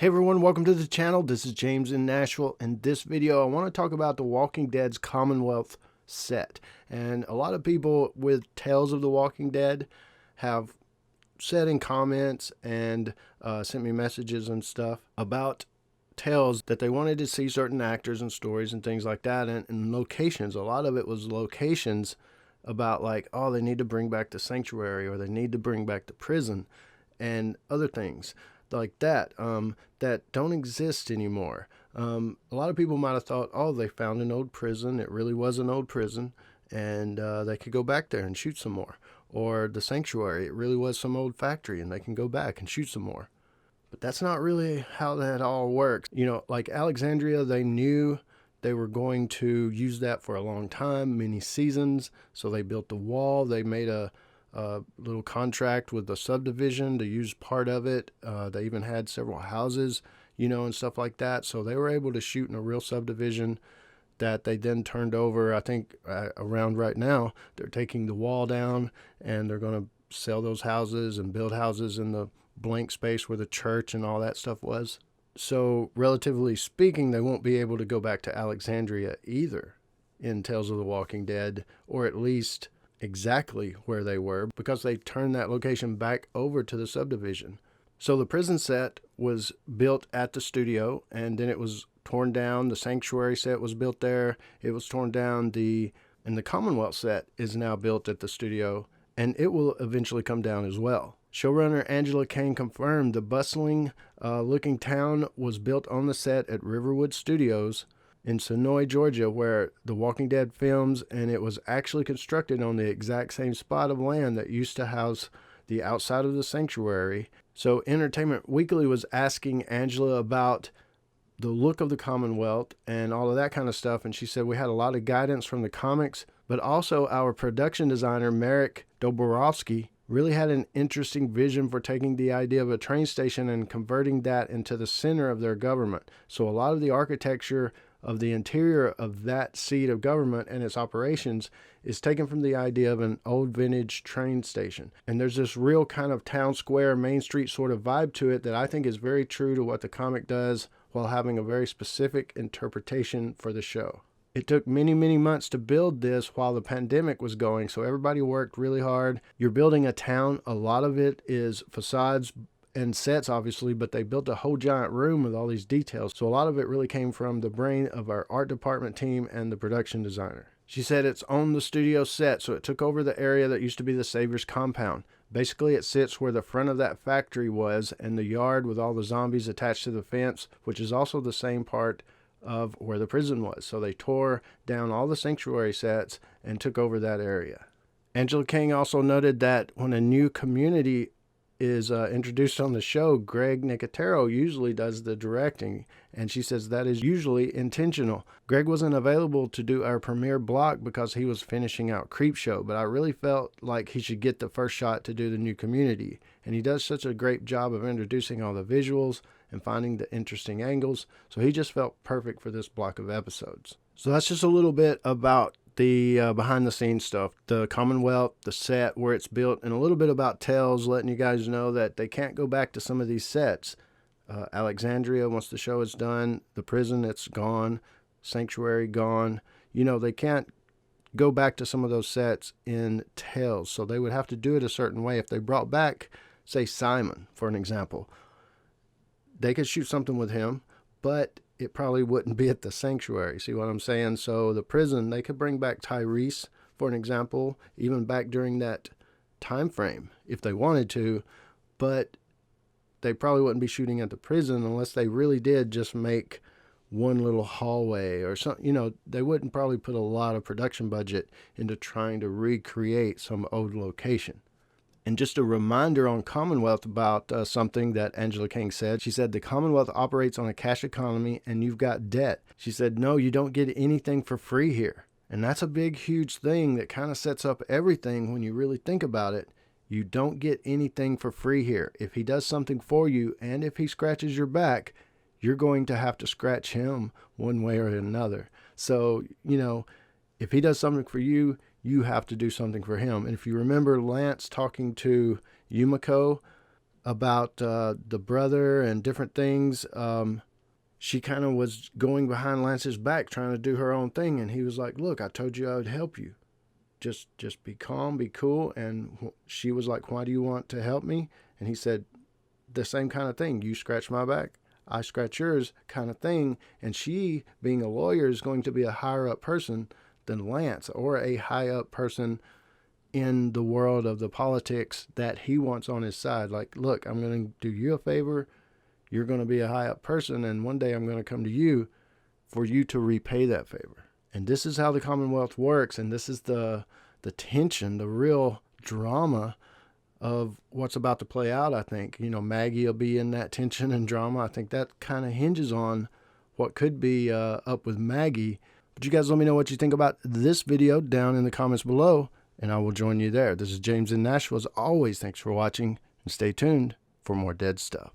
Hey everyone, welcome to the channel. This is James in Nashville. In this video, I want to talk about The Walking Dead's Commonwealth set. And a lot of people with Tales of the Walking Dead have said in comments and sent me messages and stuff about Tales that they wanted to see certain actors and stories and things like that, and locations. A lot of it was locations about like, oh, they need to bring back the sanctuary or they need to bring back the prison and other things like that that don't exist anymore. A lot of people might have thought, oh, they found an old prison. It really was an old prison, and they could go back there and shoot some more. Or the sanctuary, it really was some old factory, and they can go back and shoot some more. But that's not really how that all works. You know, like Alexandria, they knew they were going to use that for a long time, many seasons. So they built the wall. They made a little contract with the subdivision to use part of it. They even had several houses, you know, and stuff like that. So they were able to shoot in a real subdivision that they then turned over. I think around right now, they're taking the wall down and they're going to sell those houses and build houses in the blank space where the church and all that stuff was. So relatively speaking, they won't be able to go back to Alexandria either in Tales of the Walking Dead, or at least exactly where they were, because they turned that location back over to the subdivision. So the prison set was built at the studio, and then it was torn down. The sanctuary set was built there. It was torn down. And the Commonwealth set is now built at the studio, and it will eventually come down as well. Showrunner Angela Kang confirmed the bustling looking town was built on the set at Riverwood Studios in Sonoy, Georgia, where The Walking Dead films, and it was actually constructed on the exact same spot of land that used to house the outside of the sanctuary. So Entertainment Weekly was asking Angela about the look of the Commonwealth and all of that kind of stuff, and she said we had a lot of guidance from the comics, but also our production designer Marek Doborowski really had an interesting vision for taking the idea of a train station and converting that into the center of their government. So a lot of the architecture of the interior of that seat of government and its operations is taken from the idea of an old vintage train station. And there's this real kind of town square, Main Street sort of vibe to it that I think is very true to what the comic does, while having a very specific interpretation for the show. It took many, many months to build this while the pandemic was going, so everybody worked really hard. You're building a town. A lot of it is facades and sets, obviously, but they built a whole giant room with all these details. So a lot of it really came from the brain of our art department team and the production designer. She said it's on the studio set, so it took over the area that used to be the Savior's compound. Basically, it sits where the front of that factory was and the yard with all the zombies attached to the fence, which is also the same part of where the prison was. So they tore down all the sanctuary sets and took over that area. Angela Kang also noted that when a new community is introduced on the show, Greg Nicotero usually does the directing, and she says that is usually intentional. Greg wasn't available to do our premiere block because he was finishing out Creepshow, but I really felt like he should get the first shot to do the new community, and he does such a great job of introducing all the visuals and finding the interesting angles, so he just felt perfect for this block of episodes. So that's just a little bit about the behind the scenes stuff, the Commonwealth, the set, where it's built, and a little bit about Tales, letting you guys know that they can't go back to some of these sets. Alexandria, once the show is done, the prison, it's gone, sanctuary, gone. You know, they can't go back to some of those sets in Tales, so they would have to do it a certain way. If they brought back, say, Simon, for an example, they could shoot something with him, but it probably wouldn't be at the sanctuary. See what I'm saying? So the prison, they could bring back Tyrese, for an example, even back during that time frame if they wanted to, but they probably wouldn't be shooting at the prison unless they really did just make one little hallway or something. You know, they wouldn't probably put a lot of production budget into trying to recreate some old location. And just a reminder on Commonwealth about something that Angela Kang said. She said the Commonwealth operates on a cash economy and you've got debt. She said, no, you don't get anything for free here. And that's a big, huge thing that kind of sets up everything when you really think about it. You don't get anything for free here. If he does something for you and if he scratches your back, you're going to have to scratch him one way or another. So, you know, if he does something for you, you have to do something for him. And if you remember Lance talking to Yumiko about the brother and different things. She kind of was going behind Lance's back trying to do her own thing, and he was like, look, I told you I would help you. Just be calm, be cool. And she was like, why do you want to help me? And he said, the same kind of thing. You scratch my back, I scratch yours, kind of thing. And she, being a lawyer, is going to be a higher up person than Lance, or a high up person in the world of the politics that he wants on his side. Like, look, I'm going to do you a favor. You're going to be a high up person, and one day I'm going to come to you for you to repay that favor. And this is how the Commonwealth works, and this is the tension, the real drama of what's about to play out, I think. You know, Maggie will be in that tension and drama. I think that kind of hinges on what could be up with Maggie. But you guys let me know what you think about this video down in the comments below, and I will join you there. This is James in Nashville. As always, thanks for watching, and stay tuned for more dead stuff.